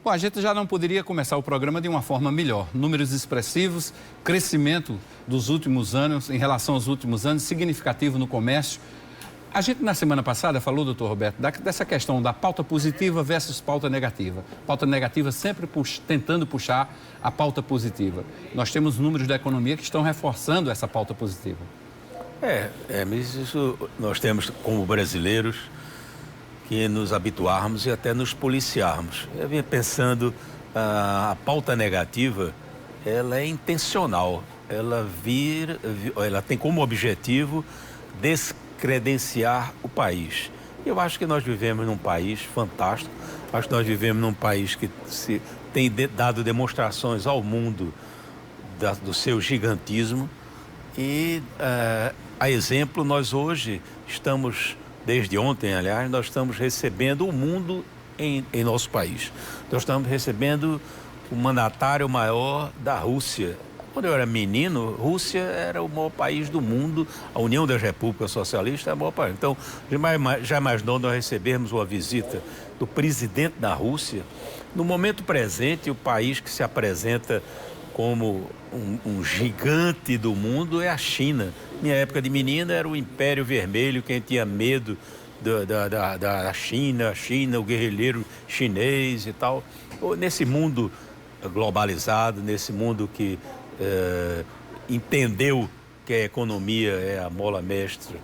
Bom, a gente já não poderia começar o programa de uma forma melhor. Números expressivos, crescimento dos últimos anos, em relação aos últimos anos, significativo no comércio. A gente, na semana passada, falou, doutor Roberto, dessa questão da pauta positiva versus pauta negativa. Pauta negativa sempre tentando puxar a pauta positiva. Nós temos números da economia que estão reforçando essa pauta positiva. Mas isso nós temos como brasileiros que nos habituarmos e até nos policiarmos. Eu vinha pensando, a pauta negativa, ela é intencional, ela tem como objetivo descredenciar o país. Eu acho que nós vivemos num país fantástico, acho que nós vivemos num país que tem dado demonstrações ao mundo do seu gigantismo e, a exemplo, nós hoje estamos... Desde ontem, aliás, nós estamos recebendo o mundo em nosso país. Nós estamos recebendo o mandatário maior da Rússia. Quando eu era menino, Rússia era o maior país do mundo, a União das Repúblicas Socialistas é o maior país. Então, já imaginou nós recebermos uma visita do presidente da Rússia? No momento presente, o país que se apresenta como um gigante do mundo é a China. Minha época de menina era o Império Vermelho, quem tinha medo da China, o guerrilheiro chinês e tal. Nesse mundo globalizado, nesse mundo que entendeu que a economia é a mola mestra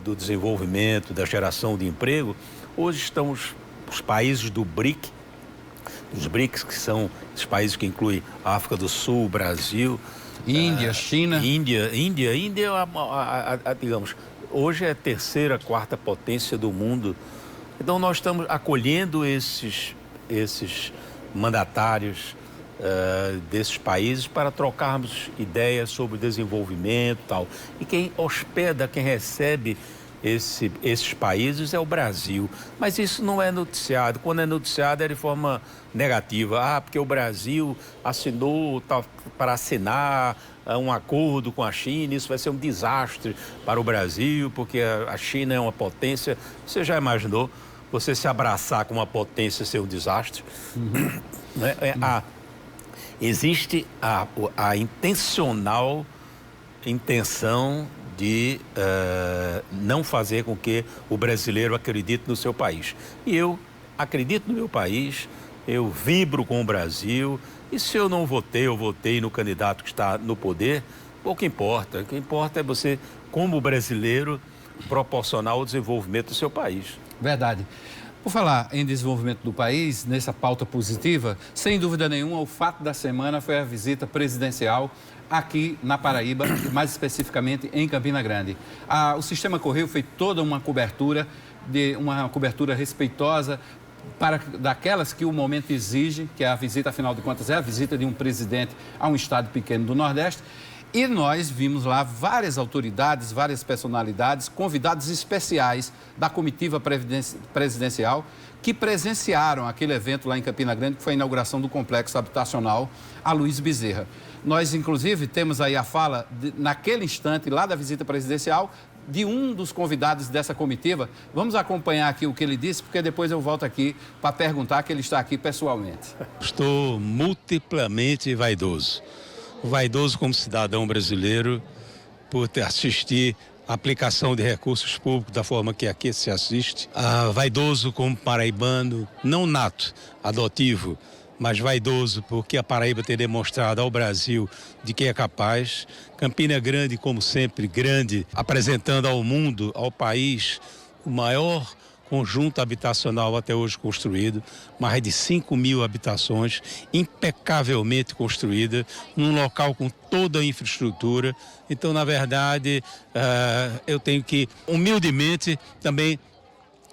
do desenvolvimento, da geração de emprego, hoje estamos os países do BRIC, os BRICS, que são os países que incluem a África do Sul, Brasil, Índia, China. Índia, digamos, hoje é a terceira, quarta potência do mundo. Então nós estamos acolhendo esses mandatários desses países para trocarmos ideias sobre desenvolvimento e tal. E quem hospeda, quem recebe esses países é o Brasil. Mas isso não é noticiado. Quando é noticiado é de forma negativa. Porque o Brasil assinou para assinar um acordo com a China, isso vai ser um desastre para o Brasil, porque a China é uma potência. Você já imaginou você se abraçar com uma potência ser um desastre? Uhum. Existe a intenção de não fazer com que o brasileiro acredite no seu país. E eu acredito no meu país, eu vibro com o Brasil, e se eu não votei, eu votei no candidato que está no poder, pouco importa. O que importa é você, como brasileiro, proporcionar o desenvolvimento do seu país. Verdade. Por falar em desenvolvimento do país, nessa pauta positiva, sem dúvida nenhuma, o fato da semana foi a visita presidencial aqui na Paraíba, mais especificamente em Campina Grande. O Sistema Correio fez toda uma cobertura respeitosa daquelas que o momento exige, que é a visita, afinal de contas, é a visita de um presidente a um estado pequeno do Nordeste. E nós vimos lá várias autoridades, várias personalidades, convidados especiais da comitiva presidencial que presenciaram aquele evento lá em Campina Grande, que foi a inauguração do complexo habitacional Aloysio Bezerra. Nós, inclusive, temos aí a fala, naquele instante, lá da visita presidencial, de um dos convidados dessa comitiva. Vamos acompanhar aqui o que ele disse, porque depois eu volto aqui para perguntar, que ele está aqui pessoalmente. Estou multiplamente vaidoso. Vaidoso como cidadão brasileiro por assistir a aplicação de recursos públicos da forma que aqui se assiste. Vaidoso como paraibano, não nato, adotivo, mas vaidoso porque a Paraíba tem demonstrado ao Brasil de que é capaz. Campina Grande, como sempre, grande, apresentando ao mundo, ao país, o maior conjunto habitacional até hoje construído, mais de 5.000 habitações, impecavelmente construída, num local com toda a infraestrutura. Então, na verdade, eu tenho que, humildemente, também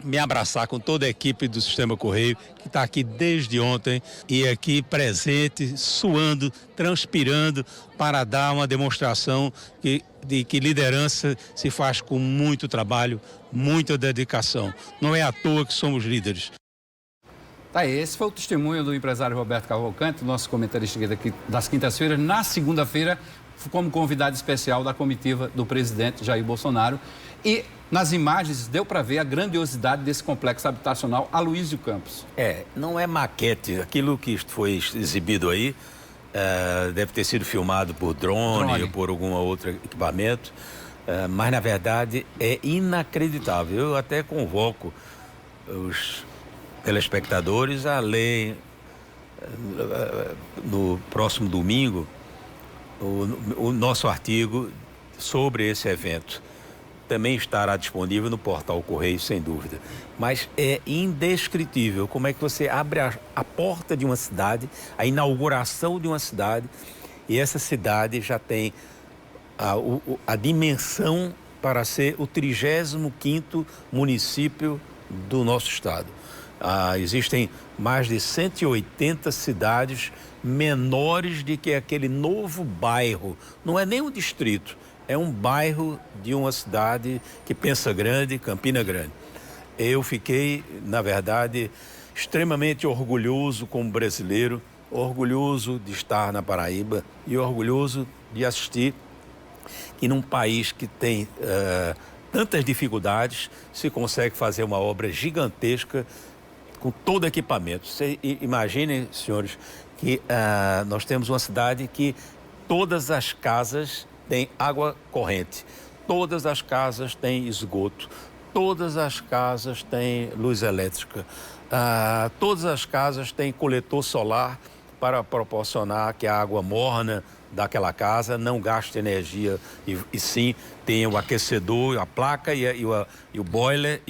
me abraçar com toda a equipe do Sistema Correio, que está aqui desde ontem e aqui presente, suando, transpirando, para dar uma demonstração de que liderança se faz com muito trabalho, muita dedicação. Não é à toa que somos líderes. Esse foi o testemunho do empresário Roberto Cavalcante, nosso comentarista aqui das quintas-feiras. Na segunda-feira, como convidado especial da comitiva do presidente Jair Bolsonaro. E nas imagens deu para ver a grandiosidade desse complexo habitacional Aloysio Campos. Não é maquete. Aquilo que foi exibido aí deve ter sido filmado por drone ou por algum outro equipamento, mas na verdade é inacreditável. Eu até convoco os telespectadores a ler no próximo domingo o nosso artigo sobre esse evento. Também estará disponível no portal Correio, sem dúvida. Mas é indescritível como é que você abre a porta de uma cidade, a inauguração de uma cidade, e essa cidade já tem a dimensão para ser o 35º município do nosso estado. Existem mais de 180 cidades menores do que aquele novo bairro. Não é nem um distrito. É um bairro de uma cidade que pensa grande, Campina Grande. Eu fiquei, na verdade, extremamente orgulhoso como brasileiro, orgulhoso de estar na Paraíba e orgulhoso de assistir que num país que tem tantas dificuldades, se consegue fazer uma obra gigantesca com todo equipamento. Você imaginem, senhores, que nós temos uma cidade que todas as casas tem água corrente, todas as casas têm esgoto, todas as casas têm luz elétrica, todas as casas têm coletor solar para proporcionar que a água morna daquela casa não gaste energia e sim tenha o aquecedor, a placa e o boiler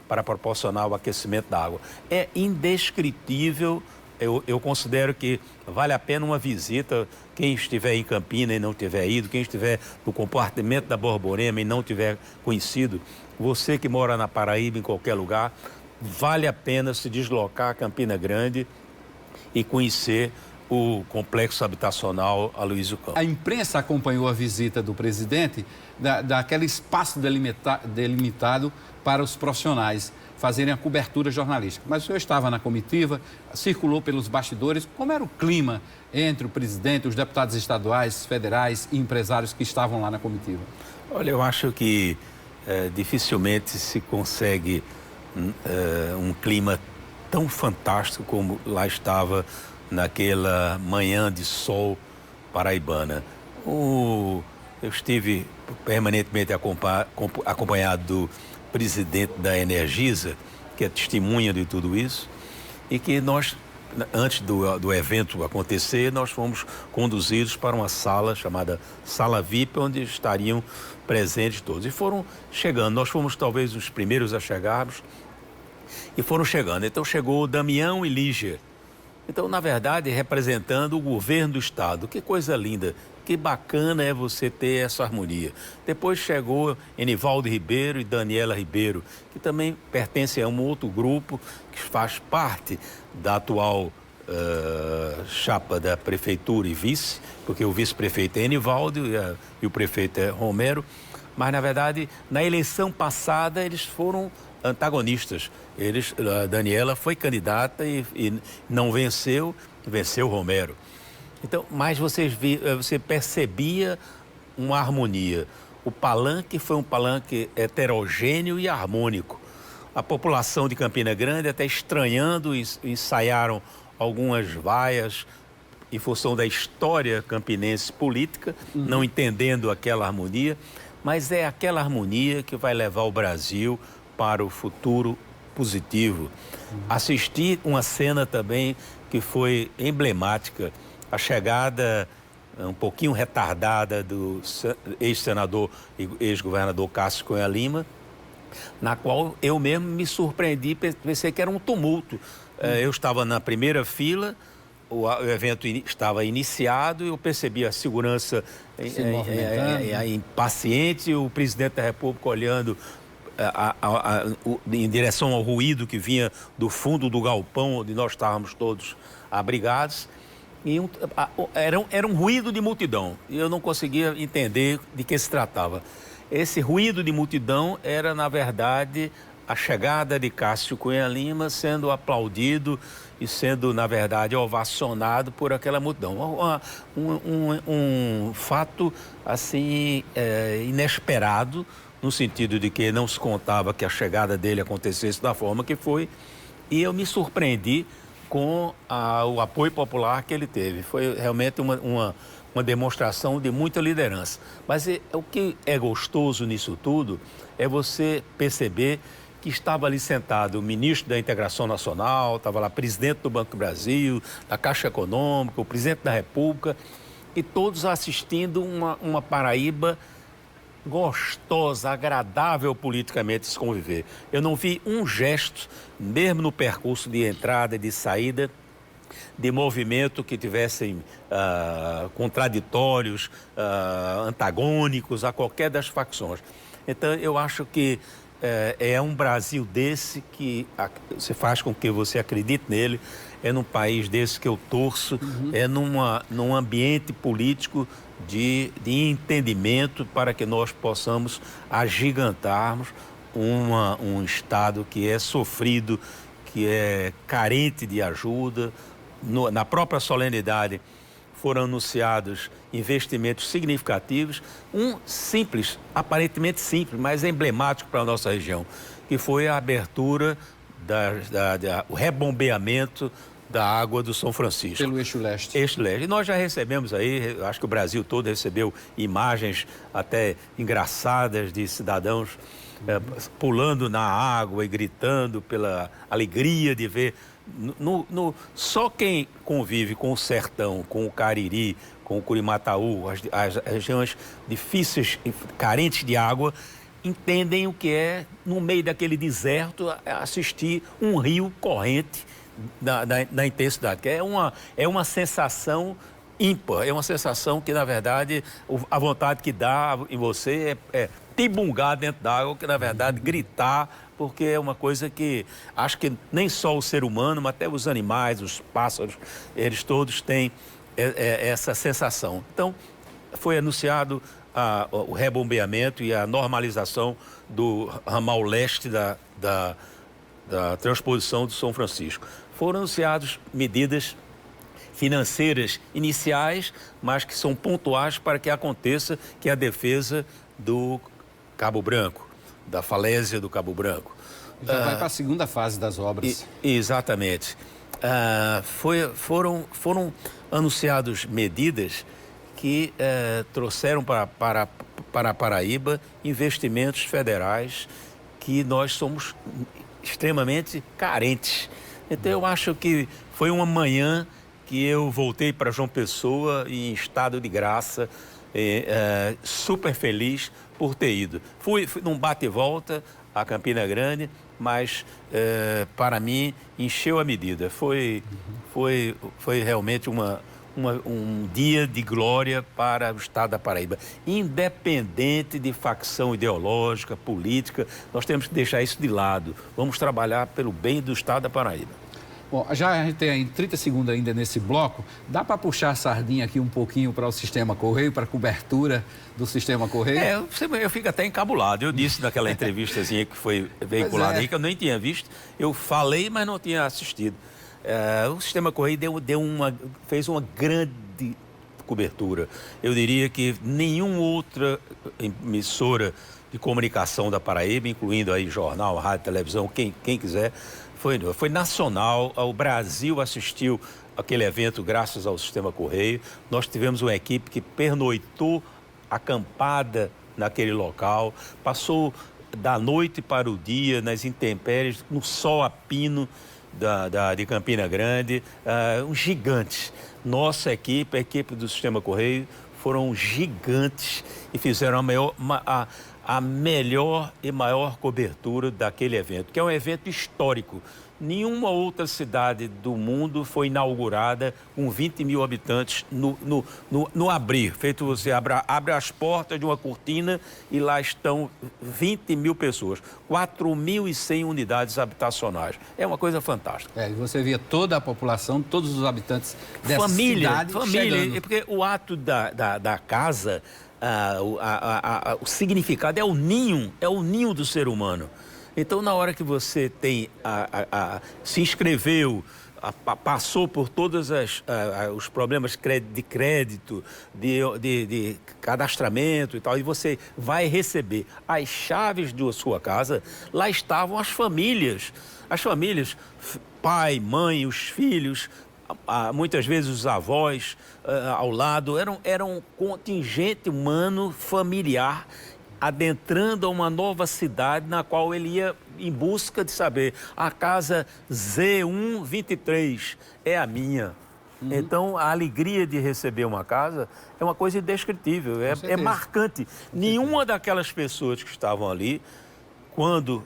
para proporcionar o aquecimento da água. É indescritível. Eu considero que vale a pena uma visita. Quem estiver em Campina e não tiver ido, quem estiver no compartimento da Borborema e não tiver conhecido, você que mora na Paraíba, em qualquer lugar, vale a pena se deslocar a Campina Grande e conhecer o complexo habitacional Aloysio Campos. A imprensa acompanhou a visita do presidente daquele espaço delimitado para os profissionais fazerem a cobertura jornalística. Mas o senhor estava na comitiva, circulou pelos bastidores. Como era o clima entre o presidente, os deputados estaduais, federais e empresários que estavam lá na comitiva? Olha, eu acho que dificilmente se consegue um clima tão fantástico como lá estava naquela manhã de sol paraibana. Eu estive permanentemente acompanhado do presidente da Energisa, que é testemunha de tudo isso, e que nós, antes do evento acontecer, nós fomos conduzidos para uma sala chamada Sala VIP, onde estariam presentes todos. E foram chegando, nós fomos talvez os primeiros a chegarmos, e foram chegando. Então chegou o Damião e Lígia. Então, na verdade, representando o governo do estado. Que coisa linda, que bacana é você ter essa harmonia. Depois chegou Enivaldo Ribeiro e Daniela Ribeiro, que também pertencem a um outro grupo que faz parte da atual chapa da prefeitura e vice, porque o vice-prefeito é Enivaldo e o prefeito é Romero. Mas, na verdade, na eleição passada, eles foram antagonistas. A Daniela foi candidata e não venceu Romero. Então, mas você percebia uma harmonia. O palanque foi um palanque heterogêneo e harmônico. A população de Campina Grande, até estranhando, ensaiaram algumas vaias em função da história campinense política, não entendendo aquela harmonia, mas é aquela harmonia que vai levar o Brasil para o futuro positivo. Assisti uma cena também que foi emblemática, a chegada um pouquinho retardada do ex-senador e ex-governador Cássio Cunha Lima, na qual eu mesmo me surpreendi, pensei que era um tumulto. Eu estava na primeira fila, o evento estava iniciado e eu percebi a segurança impaciente, o presidente da República olhando em direção ao ruído que vinha do fundo do galpão onde nós estávamos todos abrigados. E era um ruído de multidão e eu não conseguia entender de que se tratava. Esse ruído de multidão era, na verdade, a chegada de Cássio Cunha Lima sendo aplaudido e sendo, na verdade, ovacionado por aquela multidão. Um fato, assim, inesperado, no sentido de que não se contava que a chegada dele acontecesse da forma que foi, e eu me surpreendi com o apoio popular que ele teve. Foi realmente uma demonstração de muita liderança. Mas o que é gostoso nisso tudo é você perceber que estava ali sentado o ministro da Integração Nacional, estava lá presidente do Banco do Brasil, da Caixa Econômica, o presidente da República, e todos assistindo uma Paraíba gostosa, agradável politicamente de se conviver. Eu não vi um gesto, mesmo no percurso de entrada e de saída, de movimento que tivessem contraditórios, antagônicos a qualquer das facções. Então, eu acho que é um Brasil desse que você faz com que você acredite nele, é num país desse que eu torço, é num ambiente político de entendimento para que nós possamos agigantarmos um Estado que é sofrido, que é carente de ajuda. Na própria solenidade foram anunciados investimentos significativos, simples, aparentemente simples, mas emblemático para a nossa região, que foi a abertura, o rebombeamento da água do São Francisco. Pelo eixo leste. Eixo leste. E nós já recebemos aí, acho que o Brasil todo recebeu imagens até engraçadas de cidadãos pulando na água e gritando pela alegria de ver. Só quem convive com o sertão, com o Cariri, com o Curimataú, as regiões difíceis e carentes de água, entendem o que é, no meio daquele deserto, assistir um rio corrente na intensidade, que é uma sensação ímpar, é uma sensação que, na verdade, a vontade que dá em você é tibungar dentro d'água, que, na verdade, gritar, porque é uma coisa que acho que nem só o ser humano, mas até os animais, os pássaros, eles todos têm essa sensação. Então, foi anunciado o rebombeamento e a normalização do ramal leste da transposição do São Francisco. Foram anunciadas medidas financeiras iniciais, mas que são pontuais para que aconteça, que é a defesa do Cabo Branco, da falésia do Cabo Branco. Já vai para a segunda fase das obras. Exatamente. Foram anunciadas medidas que trouxeram para a Paraíba investimentos federais que nós somos extremamente carentes. Então, eu acho que foi uma manhã que eu voltei para João Pessoa em estado de graça, super feliz por ter ido. Fui num bate e volta a Campina Grande, mas para mim encheu a medida. Foi realmente um dia de glória para o estado da Paraíba. Independente de facção ideológica, política, nós temos que deixar isso de lado. Vamos trabalhar pelo bem do estado da Paraíba. Bom, já a gente tem aí 30 segundos ainda nesse bloco. Dá para puxar a sardinha aqui um pouquinho para o Sistema Correio, para a cobertura do Sistema Correio? Eu fico até encabulado. Eu disse naquela entrevistazinha que foi veiculada aí, que eu nem tinha visto. Eu falei, mas não tinha assistido. O Sistema Correio fez uma grande cobertura. Eu diria que nenhuma outra emissora de comunicação da Paraíba, incluindo aí jornal, rádio, televisão, quem quiser, foi nacional. O Brasil assistiu aquele evento graças ao Sistema Correio. Nós tivemos uma equipe que pernoitou acampada naquele local, passou da noite para o dia nas intempéries, no sol a pino de Campina Grande, gigantes. Nossa equipe, a equipe do Sistema Correio, foram gigantes e fizeram a melhor e maior cobertura daquele evento, que é um evento histórico. Nenhuma outra cidade do mundo foi inaugurada com 20 mil habitantes no abrir. Feito você abre as portas de uma cortina e lá estão 20 mil pessoas, 4.100 unidades habitacionais. É uma coisa fantástica. E você via toda a população, todos os habitantes dessa cidade chegando. Porque o ato da casa, o significado é o ninho do ser humano. Então, na hora que você tem se inscreveu, passou por todos os problemas de crédito, de cadastramento e tal, e você vai receber as chaves da sua casa, lá estavam as famílias, pai, mãe, os filhos, muitas vezes os avós ao lado, era um contingente humano familiar adentrando a uma nova cidade na qual ele ia em busca de saber, a casa Z123 é a minha. Então, a alegria de receber uma casa é uma coisa indescritível, é marcante. Nenhuma daquelas pessoas que estavam ali, quando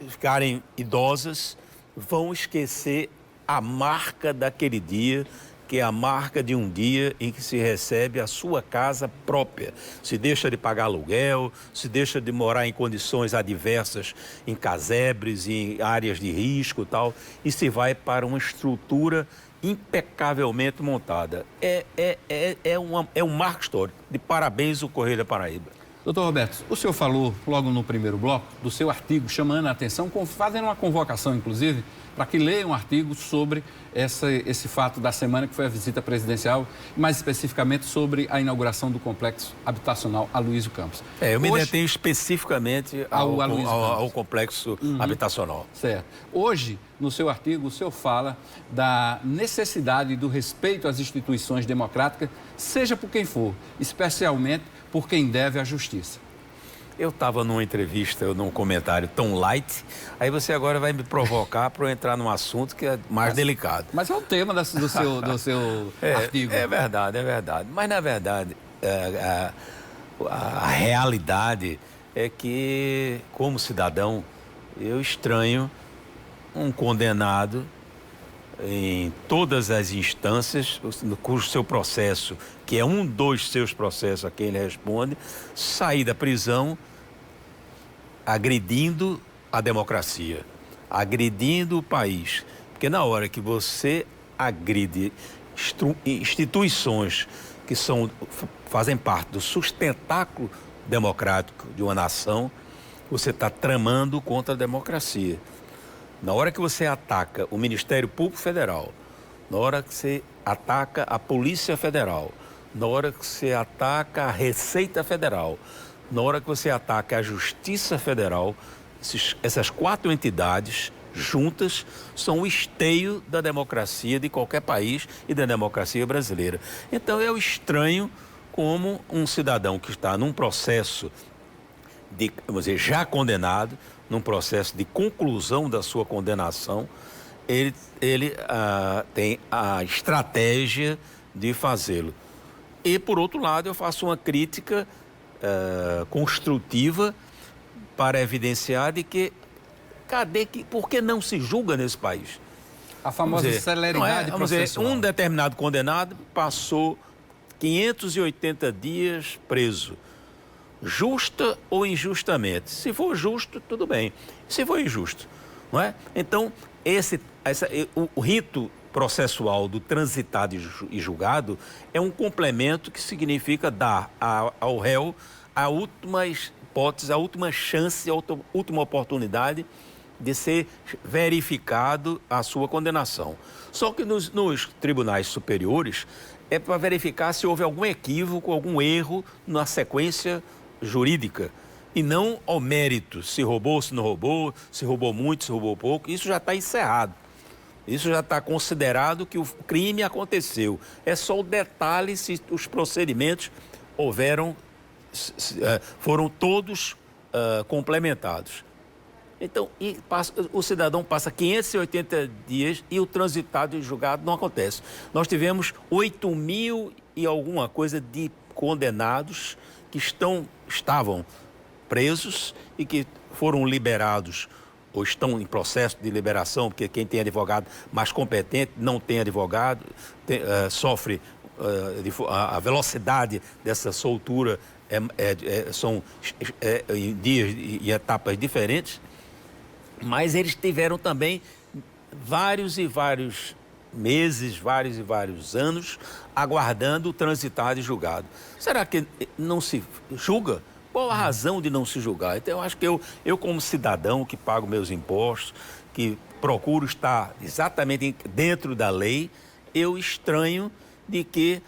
ficarem idosas, vão esquecer a marca daquele dia, que é a marca de um dia em que se recebe a sua casa própria. Se deixa de pagar aluguel, se deixa de morar em condições adversas, em casebres, em áreas de risco e tal, e se vai para uma estrutura impecavelmente montada. É um marco histórico. De parabéns o Correio da Paraíba. Doutor Roberto, o senhor falou logo no primeiro bloco do seu artigo chamando a atenção, fazendo uma convocação, inclusive, para que leiam um artigo sobre esse fato da semana que foi a visita presidencial, mais especificamente sobre a inauguração do complexo habitacional Aloysio Campos. Eu me detenho especificamente ao complexo habitacional. Certo. Hoje, no seu artigo, o senhor fala da necessidade do respeito às instituições democráticas, seja por quem for, especialmente por quem deve à justiça. Eu estava numa entrevista, num comentário tão light, aí você agora vai me provocar para eu entrar num assunto que é mais delicado. Mas é o tema do seu artigo. É verdade. Mas, na verdade, a realidade é que, como cidadão, eu estranho um condenado em todas as instâncias, cujo seu processo, que é um dos seus processos a quem ele responde, sair da prisão agredindo a democracia, agredindo o país. Porque na hora que você agride instituições que fazem parte do sustentáculo democrático de uma nação, você está tramando contra a democracia. Na hora que você ataca o Ministério Público Federal, na hora que você ataca a Polícia Federal, na hora que você ataca a Receita Federal, na hora que você ataca a Justiça Federal, essas 4 entidades juntas são o esteio da democracia de qualquer país e da democracia brasileira. Então eu estranho como um cidadão que está num processo de, vamos dizer, já condenado, num processo de conclusão da sua condenação, ele tem a estratégia de fazê-lo. E, por outro lado, eu faço uma crítica construtiva para evidenciar de que por que não se julga nesse país? A famosa celeridade processual. Um determinado condenado passou 580 dias preso. Justa ou injustamente? Se for justo, tudo bem. Se for injusto, não é? Então, o rito processual do transitado e julgado é um complemento que significa dar ao réu a última hipótese, a última chance, a última oportunidade de ser verificado a sua condenação. Só que nos tribunais superiores é para verificar se houve algum equívoco, algum erro na sequência jurídica e não ao mérito, se roubou, se não roubou, se roubou muito, se roubou pouco. Isso já está encerrado. Isso já está considerado que o crime aconteceu. É só o detalhe se os procedimentos foram todos complementados. Então, o cidadão passa 580 dias e o transitado e julgado não acontece. Nós tivemos 8.000 e alguma coisa de condenados que estavam presos e que foram liberados ou estão em processo de liberação, porque quem tem advogado mais competente não tem advogado, sofre a velocidade dessa soltura são em dias e etapas diferentes, mas eles tiveram também vários e vários meses, vários e vários anos aguardando o transitado e julgado. Será que não se julga? Qual a razão de não se julgar? Então, eu acho que eu como cidadão que pago meus impostos, que procuro estar exatamente dentro da lei, eu estranho de que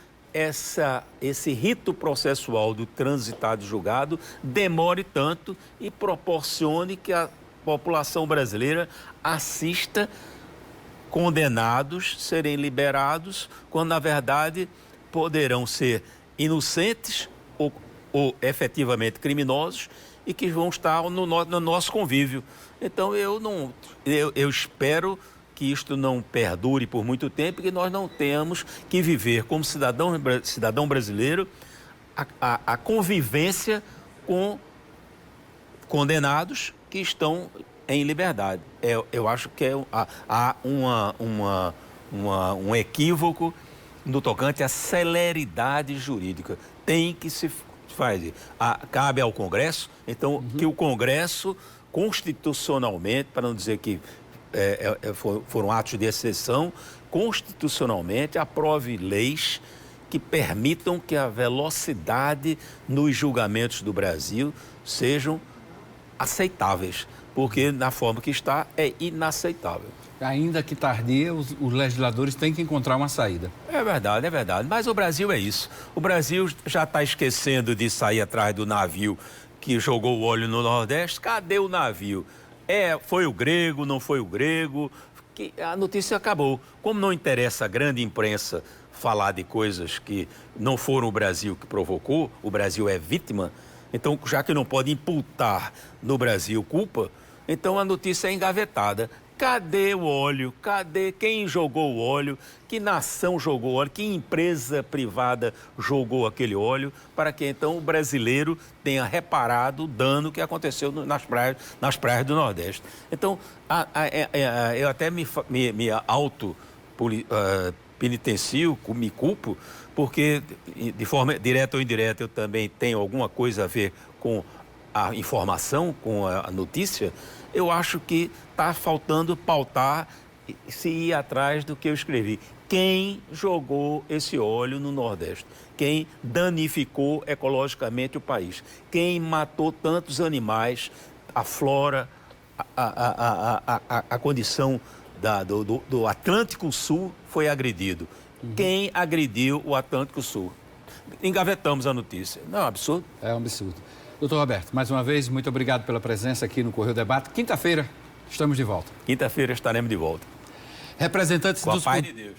esse rito processual do transitado julgado demore tanto e proporcione que a população brasileira assista condenados serem liberados, quando na verdade poderão ser inocentes ou efetivamente criminosos e que vão estar no nosso convívio. Então eu espero que isto não perdure por muito tempo e que nós não tenhamos que viver como cidadão brasileiro a convivência com condenados que estão em liberdade. Eu acho que há um equívoco no tocante à celeridade jurídica. Tem que se fazer. Cabe ao Congresso, então, que o Congresso, constitucionalmente, para não dizer que foram atos de exceção, constitucionalmente aprove leis que permitam que a velocidade nos julgamentos do Brasil sejam aceitáveis, porque na forma que está é inaceitável. Ainda que tardia, os legisladores têm que encontrar uma saída. É verdade, mas o Brasil é isso. O Brasil já está esquecendo de sair atrás do navio que jogou o óleo no Nordeste. Cadê o navio? Foi o grego, não foi o grego? A notícia acabou. Como não interessa a grande imprensa falar de coisas que não foram o Brasil que provocou, o Brasil é vítima, então, já que não pode imputar no Brasil culpa, então a notícia é engavetada. Cadê o óleo? Cadê quem jogou o óleo? Que nação jogou o óleo? Que empresa privada jogou aquele óleo? Para que então o brasileiro tenha reparado o dano que aconteceu nas praias do Nordeste. Então, eu até me penitencio, me culpo, porque de forma direta ou indireta eu também tenho alguma coisa a ver com a informação, com a notícia. Eu acho que está faltando pautar, se ir atrás do que eu escrevi. Quem jogou esse óleo no Nordeste? Quem danificou ecologicamente o país? Quem matou tantos animais, a flora, a condição do Atlântico Sul foi agredido. Quem agrediu o Atlântico Sul? Engavetamos a notícia. Não é um absurdo? É um absurdo. Doutor Roberto, mais uma vez, muito obrigado pela presença aqui no Correio Debate. Quinta-feira, estamos de volta. Quinta-feira estaremos de volta. Representantes com a paz de Deus.